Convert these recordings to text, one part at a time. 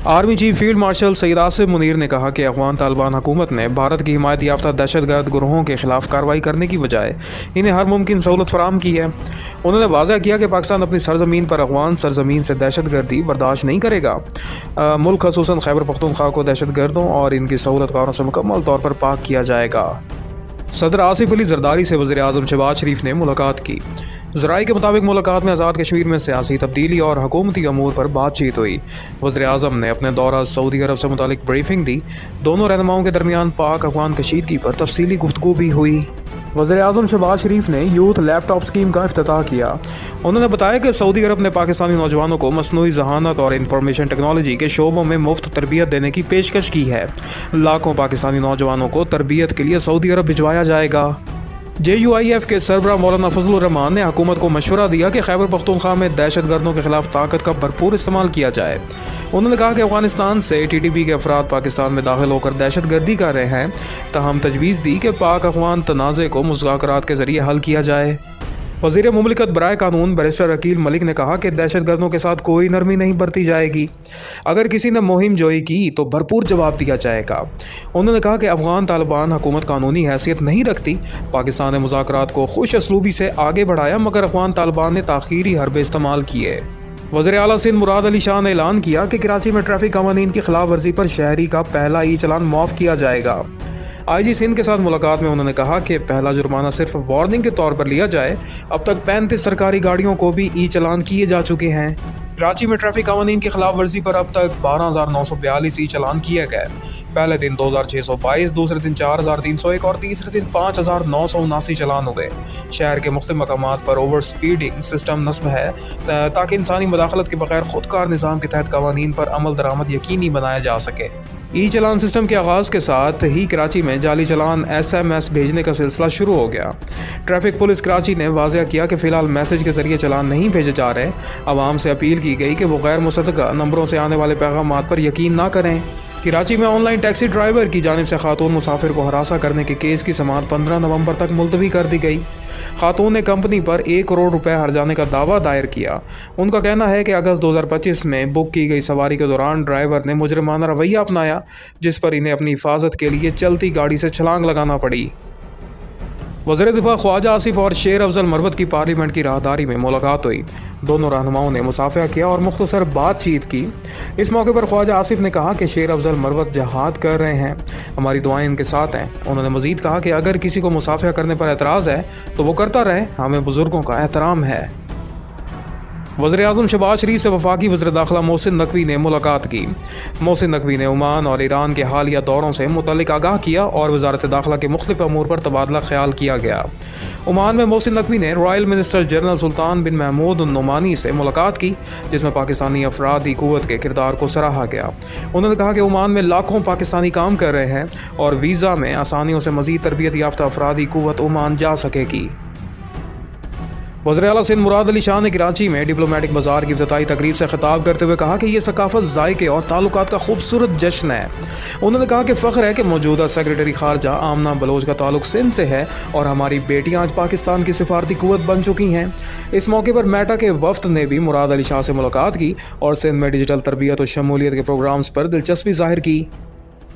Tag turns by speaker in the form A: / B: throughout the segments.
A: Army chief field marshal Saeed Asif Munir ने कहा कि अफगान तालिबान हुकूमत ने भारत की हिमायत याफ्ता दहशतगर्द ग्रोहों के खिलाफ कार्रवाई करने की बजाय इन्हें हर मुमकिन सहूलत फराहम की है। उन्होंने वाज़ा किया कि पाकिस्तान अपनी सरजमीन पर अफगान सरजमीन से दहशतगर्दी बर्दाश्त नहीं करेगा। मुल्क खसूसन खैबर पख्तूनख्वा को दहशतगर्दों और इनकी सहूलतकारों से मुकम्मल तौर पर पाक किया जाएगा। सदर आसिफ अली जरदारी से वज़ीर आज़म शहबाज शरीफ ने मुलाकात की। ज़राए के मुताबिक मुलाकात में आज़ाद कश्मीर में सियासी तब्दीली और हुकूमती अमूर पर बातचीत हुई। वज़ीर आज़म ने अपने दौरा सऊदी अरब से मुतालिक ब्रीफिंग दी। दोनों रहनुमाओं के दरमियान पाक अफगान कशीदगी पर तफसीली गुफ्तगू भी हुई। वज़ीर आज़म शहबाज शरीफ ने यूथ लैपटॉप स्कीम का इफ्तिताह किया। उन्होंने बताया कि सऊदी अरब ने पाकिस्तानी नौजवानों को मसनूई ज़हानत और इंफॉर्मेशन टेक्नोलॉजी के शोबों में मुफ्त तरबियत देने की पेशकश की है। लाखों पाकिस्तानी नौजवानों को तरबियत के लिए सऊदी अरब भिजवाया जाएगा। JUIF के सरबराह मौलाना फजलुर रहमान ने हुकूमत को मशवरा दिया कि खैबर पख्तूनख्वा में दहशतगर्दों के खिलाफ ताकत का भरपूर इस्तेमाल किया जाए। उन्होंने कहा कि अफगानिस्तान से TTP के अफराद पाकिस्तान में दाखिल होकर दहशतगर्दी कर रहे हैं, तहम तजवीज़ दी कि पाक अफगान तनाज़े को मुज़ाकरात के ज़रिए हल किया जाए। वज़ीर मुमलिकत बराए कानून बैरिस्टर अकील मलिक ने कहा कि दहशतगर्दों के साथ कोई नरमी नहीं बरती जाएगी। अगर किसी ने मुहिम जोई की तो भरपूर जवाब दिया जाएगा। उन्होंने कहा कि अफगान तालिबान हुकूमत कानूनी हैसियत नहीं रखती। पाकिस्तान ने मुज़ाकरात को खुश असलूबी से आगे बढ़ाया, मगर अफगान तालिबान ने ताख़ीरी हरबे इस्तेमाल किए। वज़ीर आला सिंध मुराद अली शाह ने ऐलान किया कि कराची में ट्रैफिक कवानीन की खिलाफ वर्जी पर शहरी का पहला ई चलान माफ़ किया जाएगा। IG सिंध के साथ मुलाकात में उन्होंने कहा कि पहला जुर्माना सिर्फ वार्निंग के तौर पर लिया जाए। अब तक 35 सरकारी गाड़ियों को भी ई चलान किए जा चुके हैं। कराची में ट्रैफिक कवानीन की खिलाफ वर्जी पर अब तक 12,942 ई चलान किए गए। पहले दिन 2,622, दूसरे दिन 4,301 और तीसरे दिन 5,979 चलान हुए। शहर के मुख्तलिफ मकामात पर ओवर स्पीडिंग सिस्टम नस्ब है ताकि इंसानी मुदाखलत के बगैर खुदकार निज़ाम के तहत कवानीन पर अमल दरामद यकीनी बनाया जा सके। ई चलान सिस्टम के आगाज़ के साथ ही कराची में जाली चलान SMS भेजने का सिलसिला शुरू हो गया। ट्रैफिक पुलिस कराची ने वाज़ह किया कि फ़िलहाल मैसेज के ज़रिए चलान नहीं भेजे जा रहे। आवाम से अपील की गई कि वो गैर मुसद्दक़ा नंबरों से आने वाले पैगामात पर यकीन ना करें। कराची में ऑनलाइन टैक्सी ड्राइवर की जानिब से खातून मुसाफिर को हरासा करने के केस की समाअत 15 नवंबर तक मुलतवी कर दी गई। खातून ने कंपनी पर 1 करोड़ रुपए हर्जाने का दावा दायर किया। उनका कहना है कि अगस्त 2025 में बुक की गई सवारी के दौरान ड्राइवर ने मुजरिमाना रवैया अपनाया, जिस पर इन्हें अपनी हिफाजत के लिए चलती गाड़ी से छलांग लगाना पड़ी। वज़ीर दिफा ख्वाजा आसिफ और शेर अफजल मरवत की पार्लियामेंट की राहदारी में मुलाकात हुई। दोनों रहनुमाओं ने मुसाफिया किया और मुख्तसर बातचीत की। इस मौके पर ख्वाजा आसिफ ने कहा कि शेर अफजल मरवत जहाद कर रहे हैं, हमारी दुआएं इनके साथ हैं। उन्होंने मज़ीद कहा कि अगर किसी को मुसाफिया करने पर एतराज़ है तो वो करता रहे, हमें बुज़ुर्गों का एहतराम है। वज़ीर आज़म शहबाज शरीफ से वफाकी वज़ीर दाखिला मोहसिन नकवी ने मुलाकात की। मोहसिन नकवी ने ओमान और ईरान के हालिया दौरों से मुतल्लिक़ आगाह किया और वज़ारत दाखिला के मुख्तलिफ़ अमूर पर तबादला ख्याल किया गया। ओमान में मोहसिन नकवी ने रॉयल मिनिस्टर जनरल सुल्तान बिन महमूद नुमानी से मुलाकात की, जिसमें पाकिस्तानी अफरादी क़ुव्वत के किरदार को सराहा गया। उन्होंने कहा कि ओमान में लाखों पाकिस्तानी काम कर रहे हैं और वीज़ा में आसानियों से मज़ीद तरबियत याफ्ता अफरादी क़ुव्वत ओमान जा सकेगी। वज़ीर आला सिंध मुराद अली शाह ने कराची में डिप्लोमेटिक बाज़ार की इफ्तिताई तकरीब से खिताब करते हुए कहा कि ये सकाफ़त, ज़ायके और ताल्लुकात का खूबसूरत जश्न है। उन्होंने कहा कि फ़ख्र है कि मौजूदा सेक्रेटरी ख़ारजा आमना बलोच का ताल्लुक सिंध से है और हमारी बेटियाँ आज पाकिस्तान की सिफारती क़ुव्वत बन चुकी हैं। इस मौके पर मेटा के वफ़द ने भी मुराद अली शाह से मुलाकात की और सिंध में डिजिटल तरबियत और शमूलियत के प्रोग्राम्स पर दिलचस्पी ज़ाहिर की।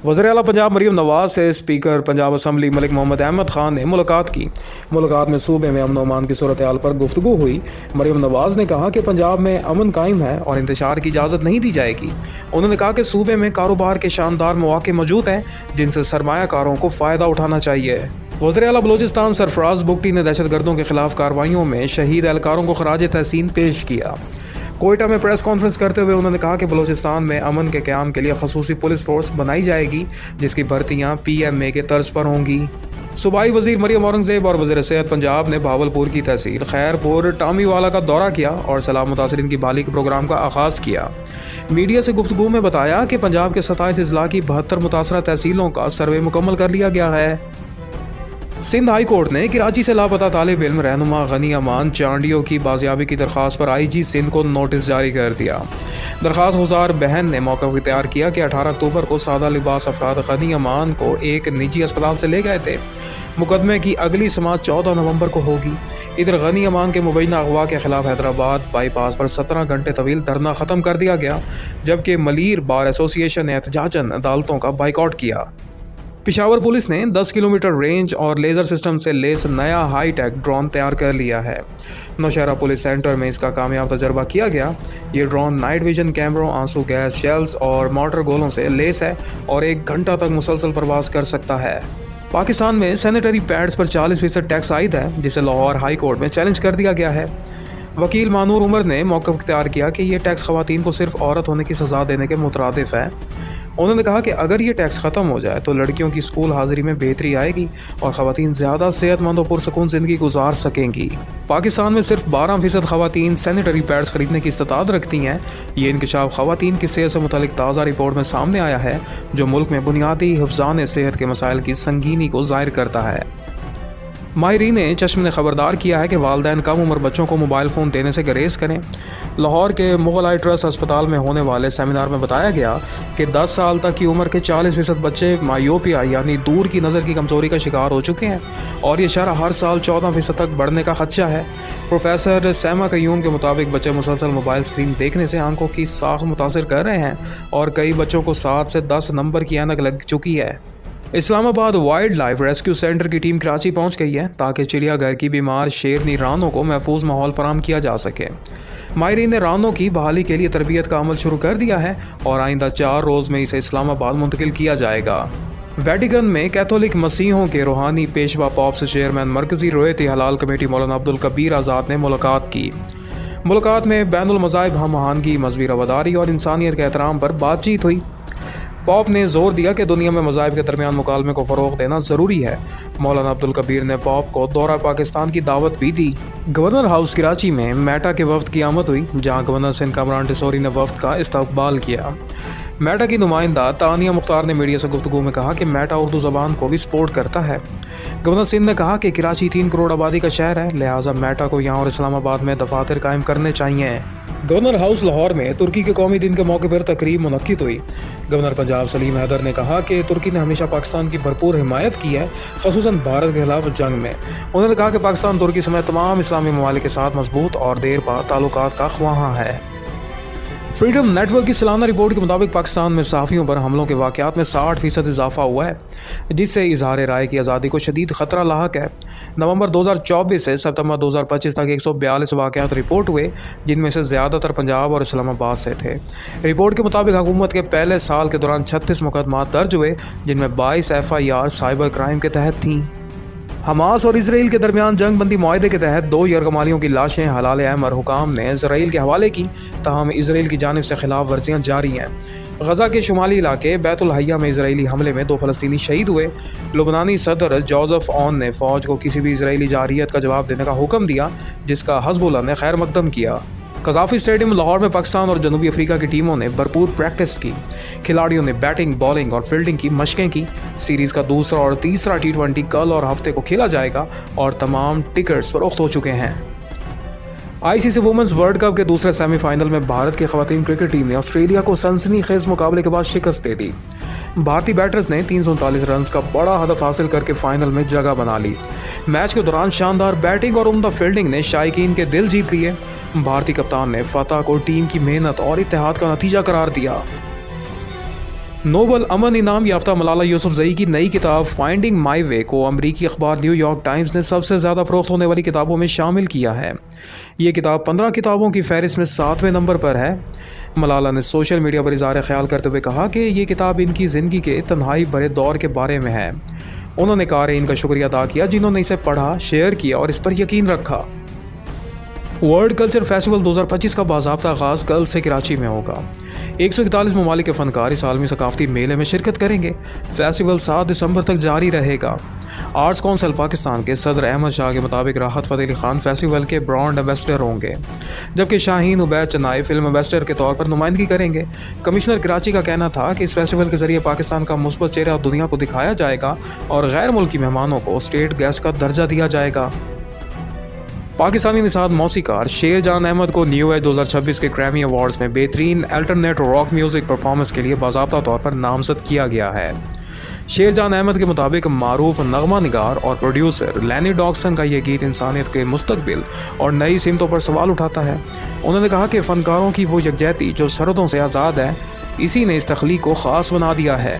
A: वज़ीर आला पंजाब मरीम नवाज़ से स्पीकर पंजाब असम्बली मलिक मोहम्मद अहमद ख़ान ने मुलाकात की। मुलाकात में सूबे में अमन व अमान की सूरत हाल पर गुफ्तगू हुई। मरीम नवाज़ ने कहा कि पंजाब में अमन कायम है और इंतशार की इजाज़त नहीं दी जाएगी। उन्होंने कहा कि सूबे में कारोबार के शानदार मौके मौजूद हैं, जिनसे सरमायाकारों को फ़ायदा उठाना चाहिए। वज़ीर आला बलोचिस्तान सरफराज बुगटी ने दहशतगर्दों के खिलाफ कार्रवाइयों में शहीद एहलकारों को खराज तहसीन पेश किया। कोयटा में प्रेस कॉन्फ्रेंस करते हुए उन्होंने कहा कि बलोचिस्तान में अमन के क़याम के लिए खसूसी पुलिस फोर्स बनाई जाएगी, जिसकी भर्तियाँ PMA के तर्ज पर होंगी। सूबाई वज़ीर मरियम औरंगज़ेब और वज़ीर सेहत पंजाब ने भावलपुर की तहसील खैरपुर टामीवाला का दौरा किया और सलाह मुतासरीन की बहाली के प्रोग्राम का आगाज़ किया। मीडिया से गुफ्तगू में बताया कि पंजाब के 27 अजला की 72 मुतासरा तहसीलों का सर्वे मुकम्मल कर लिया गया है। सिंध हाई कोर्ट ने कराची से लापता तालिब इल्म रहनुमा गनी अमान चांडियो की बाजियाबी की दरख्वास्त पर IG सिंध को नोटिस जारी कर दिया। दरख्वास्त गुजार बहन ने मौक़िफ़ इख्तियार किया कि 18 अक्टूबर को सादा लिबास अफराद गनी अमान को एक निजी अस्पताल से ले गए थे। मुकदमे की अगली समाअत 14 नवंबर को होगी। इधर गनी अमान के मुबैना अगवा के खिलाफ हैदराबाद बाईपास पर 17 घंटे तवील धरना ख़त्म कर दिया गया, जबकि मलीर बार एसोसिएशन ने एहतजाजन अदालतों का बाइकआउट किया। पेशावर पुलिस ने 10 किलोमीटर रेंज और लेज़र सिस्टम से लेस नया हाई टेक ड्रोन तैयार कर लिया है। नौशहरा पुलिस सेंटर में इसका कामयाब तजर्बा किया गया। ये ड्रोन नाइट विजन कैमरों, आंसू गैस शेल्स और मोटर गोलों से लेस है और 1 घंटा तक मुसलसल परवाज कर सकता है। पाकिस्तान में सैनिटरी पैड्स पर 40% टैक्स आयद है, जिसे लाहौर हाई कोर्ट में चैलेंज कर दिया गया है। वकील मानूर उमर ने मौक़िफ़ इख्तियार किया कि यह टैक्स ख़वातीन को सिर्फ औरत होने की सज़ा देने के मुतरादिफ है। उन्होंने कहा कि अगर ये टैक्स ख़त्म हो जाए तो लड़कियों की स्कूल हाज़िरी में बेहतरी आएगी और ख़वातीन ज़्यादा सेहतमंद और पुरसकून ज़िंदगी गुजार सकेंगी। पाकिस्तान में सिर्फ 12% ख़वातीन सैनिटरी पैड्स ख़रीदने की इस्तात रखती हैं। ये इंकशाफ ख़वातीन की सेहत से मुतालिक ताज़ा रिपोर्ट में सामने आया है, जो मुल्क में बुनियादी हिफ़्ज़ान सेहत के मसाइल की संगीनी को ज़ाहिर करता है। माहिरीन ने चश्म ने ख़बरदार किया है कि वालिदैन कम उम्र बच्चों को मोबाइल फ़ोन देने से गुरेज करें। लाहौर के मुग़ल आई ट्रस्ट अस्पताल में होने वाले सेमिनार में बताया गया कि 10 साल तक की उम्र के 40% बच्चे मायोपिया यानी दूर की नज़र की कमज़ोरी का शिकार हो चुके हैं और ये शरह हर साल 14% तक बढ़ने का ख़दशा है। प्रोफेसर सैमा कयूम के मुताबिक बच्चे मुसलसल मोबाइल स्क्रीन देखने से आंखों की साख मुतासर कर रहे हैं और कई बच्चों को 7 से 10 नंबर की ऐनक लग चुकी है। Islamabad wild life rescue centre की टीम कराची पहुंच गई है ताकि चिड़ियाघर की बीमार शेरनी रानों को महफूज माहौल फराहम किया जा सके। माहिरीन ने रानों की बहाली के लिए तरबियत का अमल शुरू कर दिया है और आइंदा 4 रोज़ में इसे इस्लामाबाद मुंतकिल किया जाएगा। वेटिकन में कैथोलिक मसीहों के रूहानी पेशवा पॉप से चेयरमैन मरकज़ी रोयती हलाल कमेटी मौलाना अब्दुल कबीर आज़ाद ने मुलाकात की। मुलाकात में बैनुल मज़ाहिब हम आहंगी, मजहबी रवादारी और इंसानियत के एहतराम पर बातचीत हुई। पॉप ने जोर दिया कि दुनिया में मज़ाहिब के दरमियान मुकालमे को फ़रोग़ देना ज़रूरी है। मौलाना अब्दुल कबीर ने पॉप को दौरा पाकिस्तान की दावत भी दी। गवर्नर हाउस कराची में मेटा के वफ़द की आमद हुई, जहां गवर्नर सिंध कामरान टिसोरी ने वफ़द का इस्तकबाल किया। मेटा की नुमाइंदा तानिया मुख्तार ने मीडिया से गुफ्तगू में कहा कि मेटा उर्दू ज़बान को भी सपोर्ट करता है। गवर्नर सिंध ने कहा कि कराची 3 करोड़ आबादी का शहर है, लिहाजा मेटा को यहाँ और इस्लामाबाद में दफातर कायम करने चाहिए। गवर्नर हाउस लाहौर में तुर्की के कौमी दिन के मौके पर तकरीब मुनक्किद हुई। गवर्नर पंजाब सलीम हैदर ने कहा कि तुर्की ने हमेशा पाकिस्तान की भरपूर हिमायत की है, ख़ुसूसन भारत के खिलाफ जंग में। उन्होंने कहा कि पाकिस्तान तुर्की समेत तमाम इस्लामी ममालिक के साथ मजबूत और देर पा ताल्लुकात का ख्वाहां है। फ्रीडम नेटवर्क की सालाना रिपोर्ट के मुताबिक पाकिस्तान में सहाफ़ियों पर हमलों के वाक़यात में 60% इजाफा हुआ है, जिससे इजहार राय की आज़ादी को शदीद ख़तरा लाहक है। नवंबर 2024 से सितंबर 2025 तक 142 वाक़यात रिपोर्ट हुए, जिनमें से ज़्यादातर पंजाब और इस्लामाबाद से थे। रिपोर्ट के मुताबिक हुकूमत के पहले साल के दौरान 36 मुकदमात दर्ज हुए, जिनमें 22 FIR साइबर क्राइम के तहत थीं। हमास और इसराइल के दरमियान जंग बंदी मुआहदे के तहत 2 यरगमालियों की लाशें हलाल अमर हुकाम ने इसराइल के हवाले की, ताहम इसराइल की जानिब से खिलाफ वर्जियाँ जारी हैं। गजा के शुमाली इलाके बैतुल हय्या में इसराइली हमले में 2 फ़लस्तीनी शहीद हुए। लुबनानी सदर जोसेफ ऑन ने फ़ौज को किसी भी इसराइली जारियत का जवाब देने का हुक्म दिया, जिसका हिज़्बुल्लाह ने खैर मकदम किया। कज़ाफ़ी स्टेडियम लाहौर में पाकिस्तान और जनूबी अफ्रीका की टीमों ने भरपूर प्रैक्टिस की। खिलाड़ियों ने बैटिंग, बॉलिंग और फील्डिंग की मशकें की। सीरीज़ का दूसरा और तीसरा T20 कल और हफ्ते को खेला जाएगा और तमाम टिकट्स फ़रोख्त हो चुके हैं। ICC वुमेंस वर्ल्ड कप के दूसरे सेमीफाइनल में भारत की ख़वातीन क्रिकेट टीम ने ऑस्ट्रेलिया को सनसनीखेज़ मुकाबले के बाद शिकस्त दे दी। भारतीय बैटर्स ने 339 रन का बड़ा हदफ हासिल करके फाइनल में जगह बना ली। मैच के दौरान शानदार बैटिंग और उम्दा फील्डिंग ने शायकीन के दिल जीत लिए। भारतीय कप्तान ने फतह को टीम की मेहनत और इत्तेहाद का नतीजा करार दिया। नोबल अमन इनाम याफ्ता मलाला यूसुफजई की नई किताब फाइंडिंग माई वे को अमरीकी अखबार न्यूयॉर्क टाइम्स ने सबसे ज़्यादा फ़रोख्त होने वाली किताबों में शामिल किया है। ये किताब 15 किताबों की फहरिस्त में 7वें नंबर पर है। मलाला ने सोशल मीडिया पर इज़हार ख्याल करते हुए कहा कि ये किताब इनकी ज़िंदगी के तन्हाई भरे दौर के बारे में है। उन्होंने क़ारीन का शुक्रिया अदा किया जिन्होंने इसे पढ़ा, शेयर किया और इस पर यकीन रखा। वर्ल्ड कल्चर फेस्टिवल 2025 का बाज़ाब्ता आगाज़ कल से कराची में होगा। 141 ममालिक के फ़नकार इस आलमी सकाफ़ती मेले में शिरकत करेंगे। फेस्टिवल 7 दिसंबर तक जारी रहेगा। آرٹس کونسل پاکستان کے صدر احمد شاہ کے مطابق راحت فتح علی خان فیسٹیول کے برانڈ ایمبیسڈر ہوں گے، جبکہ شاہین عبید چنائی فلم ایمبیسڈر کے طور پر نمائندگی کریں گے۔ کمشنر کراچی کا کہنا تھا کہ اس فیسٹیول کے ذریعے پاکستان کا مثبت چہرہ دنیا کو دکھایا جائے گا اور غیر ملکی مہمانوں کو اسٹیٹ گیسٹ کا درجہ دیا جائے گا۔ پاکستانی نژاد موسیقار شیر جان احمد کو نیو ایج 2026 کے گریمی ایوارڈز میں بہترین الٹرنیٹ راک میوزک پرفارمنس کے لیے باضابطہ طور پر نامزد کیا گیا ہے۔ شیر جان احمد کے مطابق معروف نغمہ نگار اور پروڈیوسر لینی ڈاکسن کا یہ گیت انسانیت کے مستقبل اور نئی سمتوں پر سوال اٹھاتا ہے۔ انہوں نے کہا کہ فنکاروں کی وہ یکجہتی جو سرحدوں سے آزاد ہے، اسی نے اس تخلیق کو خاص بنا دیا ہے۔